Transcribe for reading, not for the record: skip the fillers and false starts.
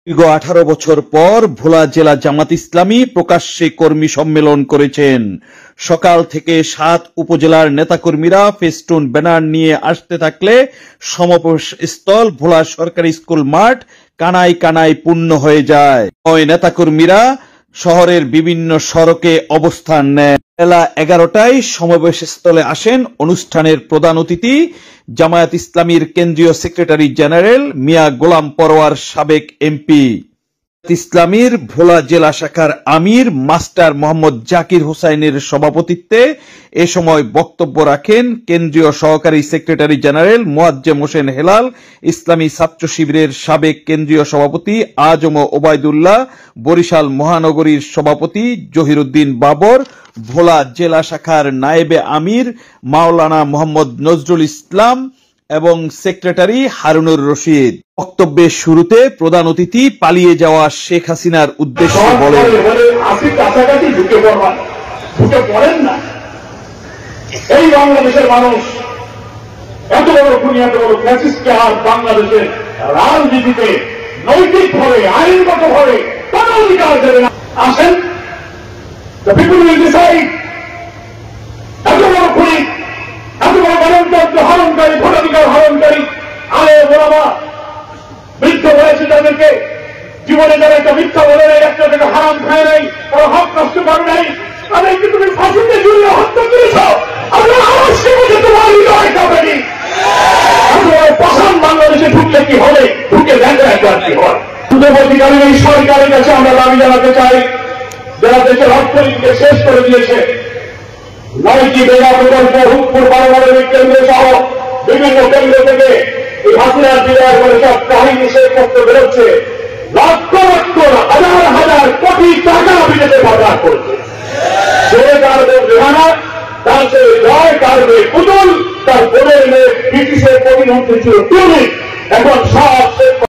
দীর্ঘ 18 বছর পর ভোলা জেলা জামাত ইসলামী প্রকাশ্যে কর্মী সম্মেলন করেছেন। সকাল থেকে 7 উপজেলার নেতাকর্মীরা ফেস্টুন ব্যানার নিয়ে আসতে থাকলে সমাবেশ স্থল ভোলা সরকারি স্কুল মাঠ কানায় কানায় পূর্ণ হয়ে যায়। ওই নেতাকর্মীরা শহরের বিভিন্ন সড়কে অবস্থান নেন। বেলা 11টায় সমাবেশ স্থলে আসেন অনুষ্ঠানের প্রধান অতিথি জামায়াত ইসলামীর কেন্দ্রীয় সেক্রেটারি জেনারেল মিয়া গোলাম পরোয়ার, সাবেক এমপি। ইসলামীর ভোলা জেলা শাখার আমির মাস্টার মোহাম্মদ জাকির হোসাইনের সভাপতিত্বে এ সময় বক্তব্য রাখেন কেন্দ্রীয় সহকারী সেক্রেটারি জেনারেল মোয়াজ্জেম হোসেন হেলাল, ইসলামী ছাত্র শিবিরের সাবেক কেন্দ্রীয় সভাপতি আজম ওবায়দুল্লাহ, বরিশাল মহানগরীর সভাপতি জহিরুদ্দিন বাবর, ভোলা জেলা শাখার নায়েবে আমির মাওলানা মোহাম্মদ নজরুল ইসলাম এবং সেক্রেটারি হারুনুর রশিদ। বক্তব্যের শুরুতে প্রধান অতিথি পালিয়ে যাওয়া শেখ হাসিনার উদ্দেশ্যে বলেন, এই বাংলাদেশের মানুষ এত বড় খুনি, এত বড় ফ্যাসিস্টকে আর বাংলাদেশের রাজনীতিতে নৈতিকভাবে আইনগতভাবে কোন অধিকার দেবে না। আসেন, the people will decide। এত বড় খুনি, এত বড় গণতন্ত্র হরণকারী, ভোটাধিকার হরণকারী আলে ওলামা, বৃদ্ধ হয়েছে তাদেরকে জীবনে যারা একটা মিথ্যা বলে নাই, একটা টাকা হারাম খায় নাই, তারা হক নষ্ট করে নাই, তাদেরকে তুমি ফাঁসিতে ঝুলিয়ে হত্যা করেছ। আমরা অবশ্যই বলছি তোমার হৃদয় কাঁপেনি। পাশান বাংলাদেশে ঢুকলে কি হবে, ঢুকে দেখা একবার কি হয়। পূর্ববর্তীকালীন এই সরকারের কাছে আমরা দাবি জানাতে চাই, যারা দেশের অর্থনীতিকে শেষ করে দিয়েছে, 9টি মেগা প্রকল্প, হুদপুর পারমাণবিক কেন্দ্র সহ বিভিন্ন কেন্দ্র থেকে এই হাসিনার বিদায় করে সব কাহিনী শেষ করতে বেরোচ্ছে, লক্ষ লক্ষ হাজার হাজার কোটি টাকা বিদেশে পাচার করছে। সে কারণে রেহানা, তার সে জয় কারণে পুতুল, তার বোনের মেয়ে ব্রিটিশের প্রতিমন্ত্রী ছিল টুনি, এখন সব